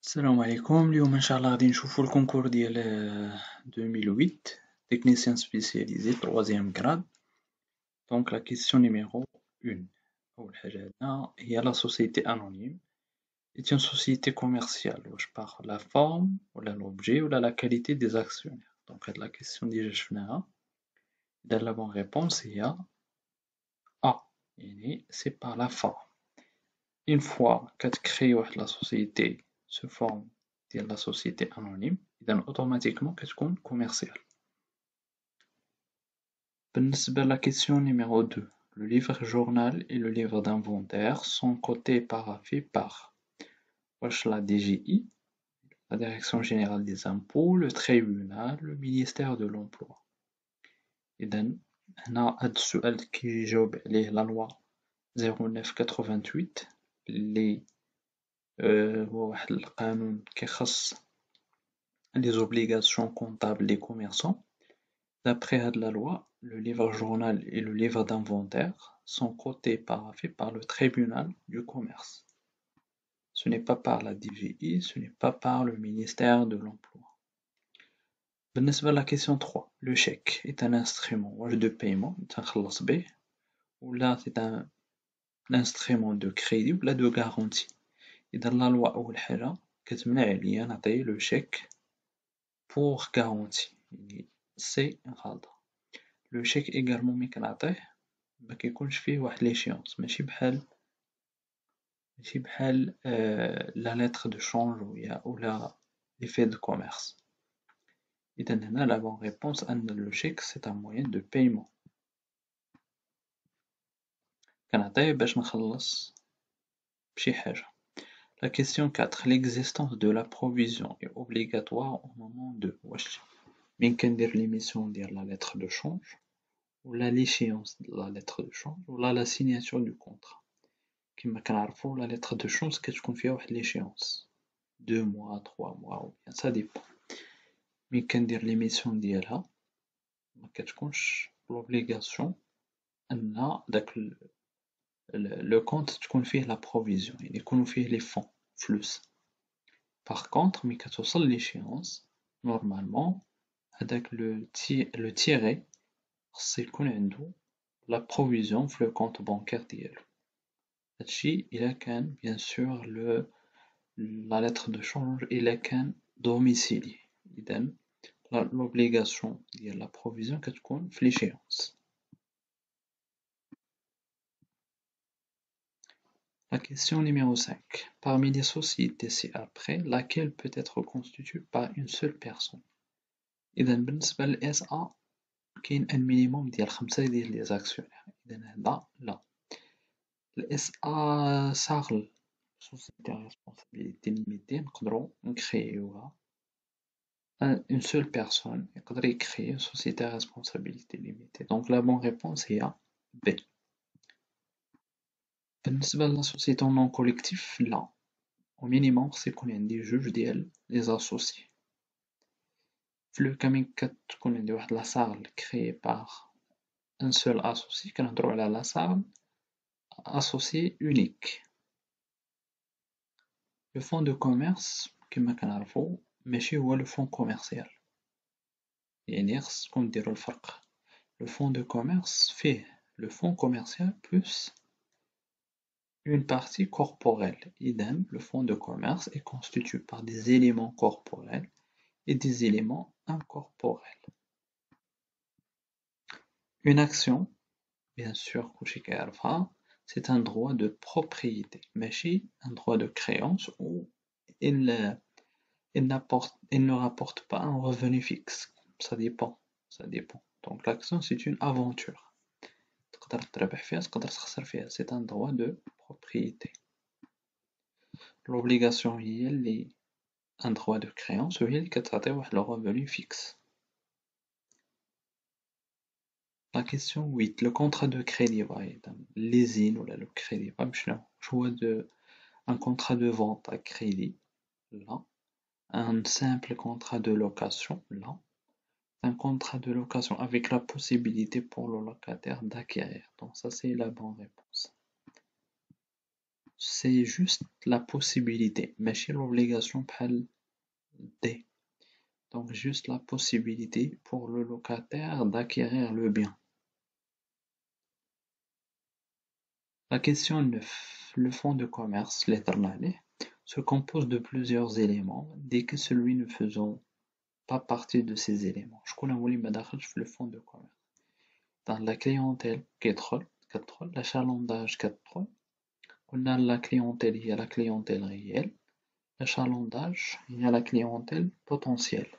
السلام عليكم. اليوم ان شاء الله غادي نشوفو الكونكور ديال 2008 تكنيسيان سبيسياليزي 3 grade. دونك لا كيسيون نيميرو 1. اول حاجه هنا هي لا سوسيتي انونيم est une société commerciale واش باغ لا فورم ولا l'objet ولا la qualité des actionnaires. دونك هاد لا كيسيون ديجا شفناها. اذا لا بون ريبونس هي A يعني سي par la forme. Une fois كتكري واحد لا سوسيتي sous forme ديال لا سوسيتي انونيم اذا اوتوماتيكمون كتكون كوميرسيال. بالنسبة لا كيسيون نيميرو 2, le livre journal et le livre d'inventaire sont cotés paraffés par واش la DGI, la Direction Générale des Impôts, le Tribunal, le ministère de l'Emploi. إذا هنا هاد السؤال كيجاوب عليه لا لوا 0988 اللي هو واحد القانون كيخص les obligations comptables des commerçants. D'après la loi, le livre journal et le livre d'inventaire sont cotés paraffés par le tribunal du commerce. Ce n'est pas par la DGI, ce n'est pas par le ministère de l'Emploi. بالنسبة la question 3, le chèque est un instrument de paiement, تنخلص به, ou là c'est un instrument de crédit ou là de garantie. إذا la loi أول حاجة كتمنع عليا نعطي le chèque pour garantie, يعني سي غلطة. لو شيك ايغالمون ملي كنعطيه مكيكونش فيه واحد ليشيونس ماشي بحال لا لتر دو شونج ولا لي في دو كوميرس. اذا هنا لا بون ريبونس ان لو شيك سي ان موين دو بايمون كنعطيه باش نخلص بشي حاجة. La question 4, l'existence de la provision est obligatoire au moment de واش من كندير l'émission ديال la lettre de change ou l'échéance de la lettre de change ou la signature du contrat. كما كنعرفو la lettre de change كتكون فيها واحد l'échéance 2 mois 3 mois ou bien ça dépend. ملي كندير l'émission ديالها مكتكونش l'obligation أن داك le compte تكون فيه la provision يعني يكونو فيه les fonds فلوس. Par contre ملي كتوصل l'échéance normalement هداك le tiré خص يكون عندو la provision في le compte bancaire ديالو. هادشي إلا كان bien sûr la lettre de change إلا كان domicilié. إذا l'obligation ديال la provision كتكون في l'échéance. La question numéro 5. Parmi les sociétés ci-après, laquelle peut être constituée par une seule personne? إذا بالنسبة ل SA كاين un minimum ديال 5 ديال les actionnaires. إذا هنا لا. ال SA صاغل société à responsabilité limitée نقدرو نكريوها une seule personne يقدر يكري société à responsabilité limitée. Donc la bonne réponse هي B. بالنسبة ل société en nom collectif لا. Au minimum خص يكون عندي جوج ديال les associés. في لو كان مين كتكون عندي واحد لا صاغل créée par un seul associé كنهضرو على لا صاغل associé unique. Le fonds de commerce كما كنعرفو ماشي هو le fonds commercial. يعني خصكم ديرو الفرق. Le fonds de commerce فيه le fonds commercial plus une partie corporelle. Idem, le fonds de commerce est constitué par des éléments corporels et des éléments incorporels. Une action, bien sûr, c'est un droit de propriété, ماشي un droit de créance où il ne rapporte pas un revenu fixe. Ça dépend. Donc l'action c'est une aventure. تقدر تربح فيها تقدر تخسر فيها. C'est un droit de propriété. L'obligation هي اللي un droit de créance وهي اللي كتعطي واحد le revenu fixe. La question 8, le contrat de crédit leasing ou le crédit un contrat de vente à crédit là, un simple contrat de location là, un contrat de location avec la possibilité pour le locataire d'acquérir. Donc ça c'est la bonne réponse. c'est juste la possibilité, ماشي l'obligation بحال D. Donc juste la possibilité pour le locataire d'acquérir le bien. La question 9. Le fonds de commerce, l'éternel, se compose de plusieurs éléments, dès que celui ne faisant pas partie de ces éléments. شكون هو اللي ما داخلش في le fonds de commerce. Dans la clientèle كتدخل, l'achalandage كتدخل, قلنا la clientèle هي la clientèle réelle, l'achalandage هي la clientèle potentielle.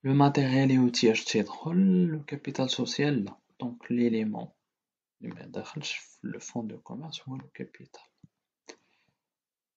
Le matériel et outillage تيدخل, le capital social لا. Donc l'élément اللي ما داخلش في le fonds de commerce هو le capital.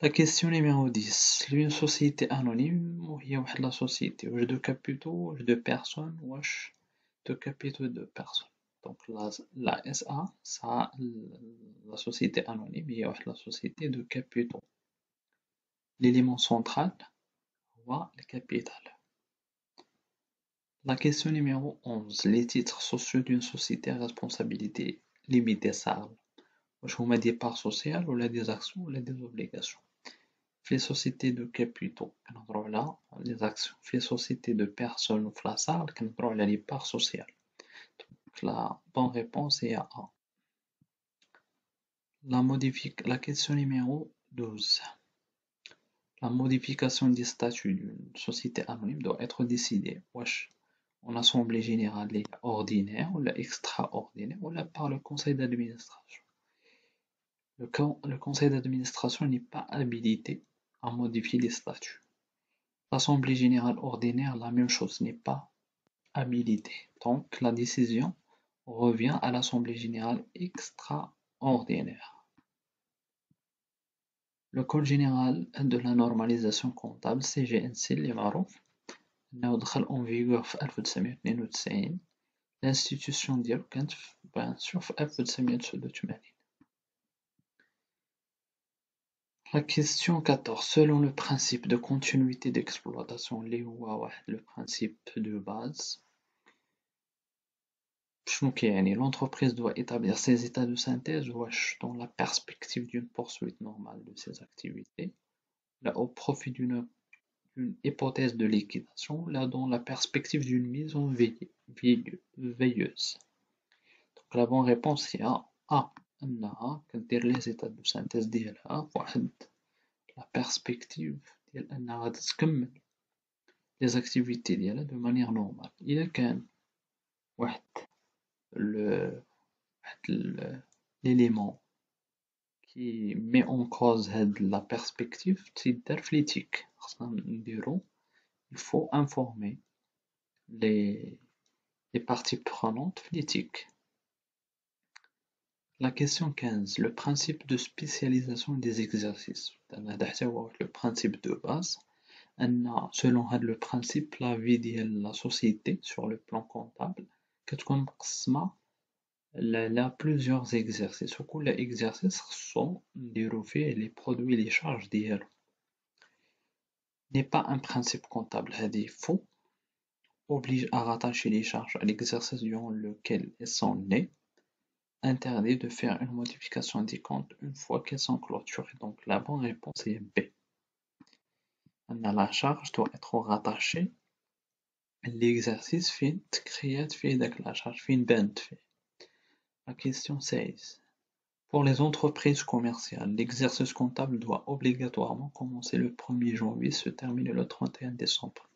La question numéro 10. Une société anonyme وهي واحد la société واش de capitaux, واش de personnes, واش de capitaux de personnes. Donc la SA, ça, la société anonyme هي واحد la société de capitaux. L'élément central هو le capital. La question numéro 11. Les titres sociaux d'une société à responsabilité limitée SARL. واش هما des parts sociales ولا des actions ولا des obligations. Les sociétés de capitaux كنهضروا على les actions. Les sociétés de personnes ou la SARL كنهضروا على les parts sociales. Donc la bonne réponse est A. La question numéro 12. La modification du statut d'une société anonyme doit être décidée en assemblée générale ordinaire ou extraordinaire ou par le conseil d'administration. Le conseil d'administration n'est pas habilité à modifier les statuts. L'assemblée générale ordinaire, la même chose, n'est pas habilitée. Donc la décision revient à l'assemblée générale extraordinaire. Le code général de la normalisation comptable CGNC اللي معروف انه دخل en vigueur في 1992. l'institution ديالو كانت bien sûr في 1989. La question 14. Selon le principe de continuité d'exploitation اللي هو واحد le principe de base, شنو كيعني l'entreprise doit établir ses états de synthèse dans la perspective d'une poursuite normale de ses activités, là au profit d'une hypothèse de liquidation, là dans la perspective d'une mise en veilleuse. Donc la bonne réponse c'est A. أنها كدير les états de synthèse ديالها فواحد la perspective ديال أنها غادي تكمل les activités ديالها de manière normale. إذا كان واحد l'élément qui met en cause la perspective تيدار في l'éthique. خاصنا نديرو il faut informer les parties prenantes في l'éthique. La question 15. Le principe de spécialisation des exercices. Le principe de base. Selon le principe, la vie de la société sur le plan comptable, كتكون مقسمة à plusieurs exercices. وكل exercice sont نديرو فيه les produits les charges ديالو. N'est pas un principe comptable. هذه faux. Oblige à rattacher les charges à l'exercice durant lequel elles sont nées. Interdit de faire une modification des comptes une fois qu'elles sont clôturées. Donc la bonne réponse est B. La charge doit être rattachée à l'exercice فين تكريات فيه داك la charge فين بانت فيه. La question 16. Pour les entreprises commerciales, l'exercice comptable doit obligatoirement commencer le 1er janvier se terminer le 31 décembre.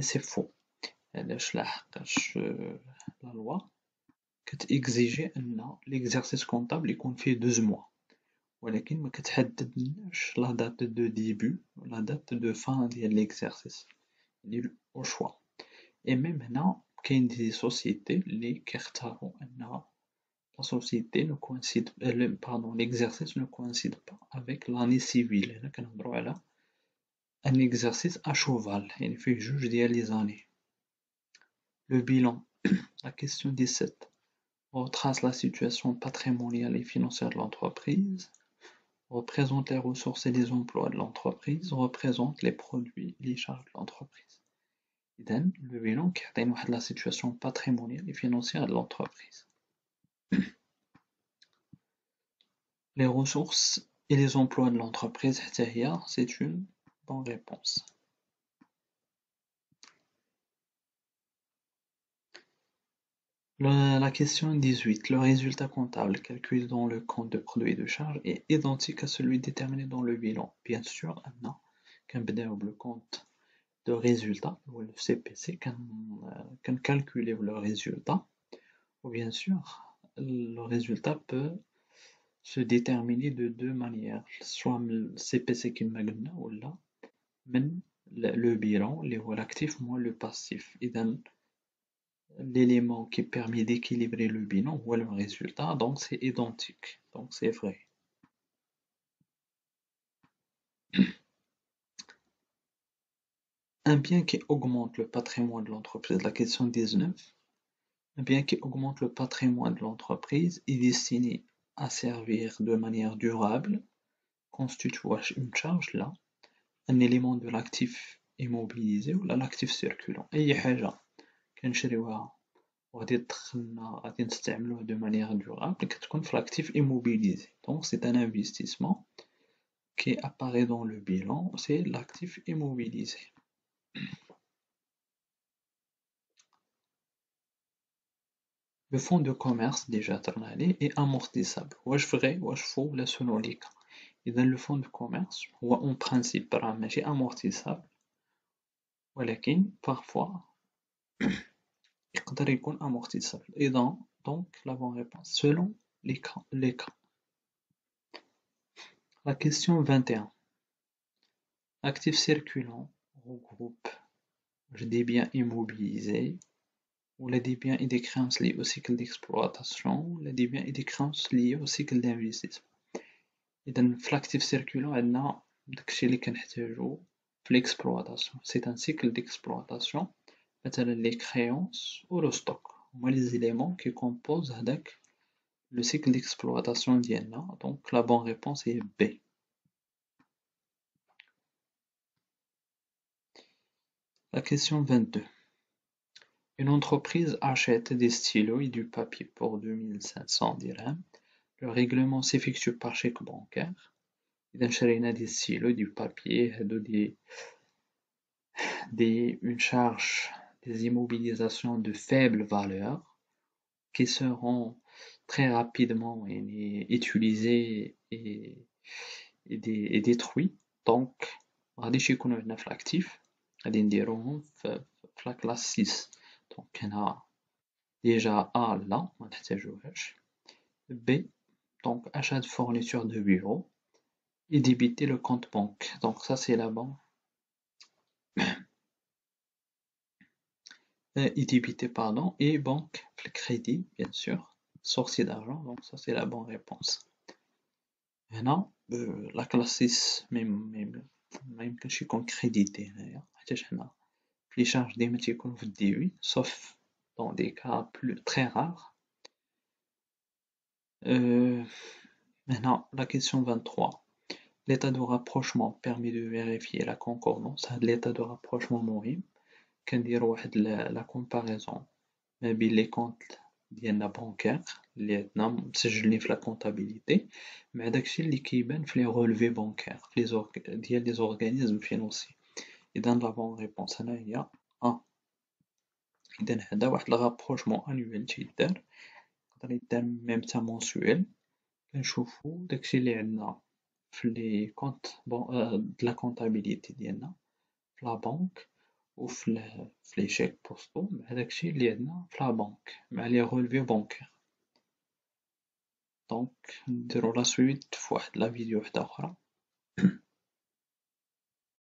C'est faux. La loi كتإكزيجي أن l'exercice comptable يكون فيه 12 mois ولكن ما كتحددلناش la date de début و la date de fin ديال l'exercice يعني au choix. Et même هنا كاين دي sociétés اللي كيختاروا أن la société ne coïncide pardon l'exercice ne coïncide pas avec l'année civile. هنا كنهضروا على un exercice à cheval يعني فيه جوج ديال les années. Le bilan. La question 17. Retrace la situation patrimoniale et financière de l'entreprise, représente les ressources et les emplois de l'entreprise, représente les produits et les charges de l'entreprise. إذن le bilan كيعطينا واحد la situation patrimoniale et financière de l'entreprise. Les ressources et les emplois de l'entreprise, c'est une bonne réponse. La question 18. Le résultat comptable calculé dans le compte de produits et de charges est identique à celui déterminé dans le bilan. Bien sûr, non. كنبداو le compte de résultat, ou le CPC, calculer le résultat, ou bien sûr, le résultat peut se déterminer de deux manières, soit le CPC qui m'a ou là, même le bilan, l'actif moins le passif. Et l'élément qui permet d'équilibrer le bilan ou le résultat, donc c'est identique, donc c'est vrai. Un bien qui augmente le patrimoine de l'entreprise, la question 19, un bien qui augmente le patrimoine de l'entreprise est destiné à servir de manière durable, constitue une charge là, un élément de l'actif immobilisé ou l'actif circulant. أي حاجة كنشريوها غادي نستعملوها de manière durable كتكون في l'actif immobilisé. Donc c'est un investissement qui apparaît dans le bilan, c'est l'actif immobilisé. Le fonds de commerce déjà terminé est amortissable. واش vrai واش faux là selon les cas. إذا le fonds de commerce هو en principe راه ماشي amortissable ولكن parfois يقدر يكون amortissable. Et donc la bonne réponse selon les cas. La question 21. Actif circulant regroupe des biens immobilisés ou des biens et des créances liées au cycle d'exploitation ou des biens et des créances liées au cycle d'investissement. إذا في l'actif circulant عندنا داكشي اللي كنحتاجو في l'exploitation. C'est un cycle d'exploitation. مثلا les créances ou le stock هما les éléments qui composent هداك le cycle d'exploitation ديالنا. Donc la bonne réponse est B. La question 22. Une entreprise achète des stylos et du papier pour 2500 dirhams. Le règlement s'effectue par chèque bancaire. إذا شرينا des stylos et du papier هادو une charge des immobilisations de faible valeur qui seront très rapidement utilisés et détruits. Donc غاديش يكونوا عندنا في l'actif, غادي نديروهم في la classe 6. Donc هنا déjà A là ما نحتاجوهاش. B, donc achat de fourniture de bureau et débiter le compte banque. Donc ça c'est la banque. Et débiter pardon et banque le crédit bien sûr, sortie d'argent. Donc ça c'est la bonne réponse. هنا la classe 6 ما يمكنش يكون crédité هنايا حيتاش حنا les charges ديما تيكونوا في D8 sauf dans des cas très rares. Maintenant, la question 23. L'état de rapprochement permet de vérifier la concordance. L'état de rapprochement مهم كنديرو واحد la comparaison ما بين les comptes ديالنا bancaires اللي عندنا مسجلين في la comptabilité مع داكشي اللي كيبان في les relevés bancaires ديال les organismes financiers. إذا la bonne réponse هنا هي A. إذا هذا واحد le rapprochement annuel تيدار يقدر يدار ميم تا mensuel. كنشوفو داكشي اللي عندنا في لي كونت د لا كونطابيليتي ديالنا في لا بنك وفي لي شيك بوستو مع داكشي اللي عندنا في لا بنك مع لي رولفي بونكير. دونك نديرو لا سويت فواحد لا فيديو وحدة أخرى.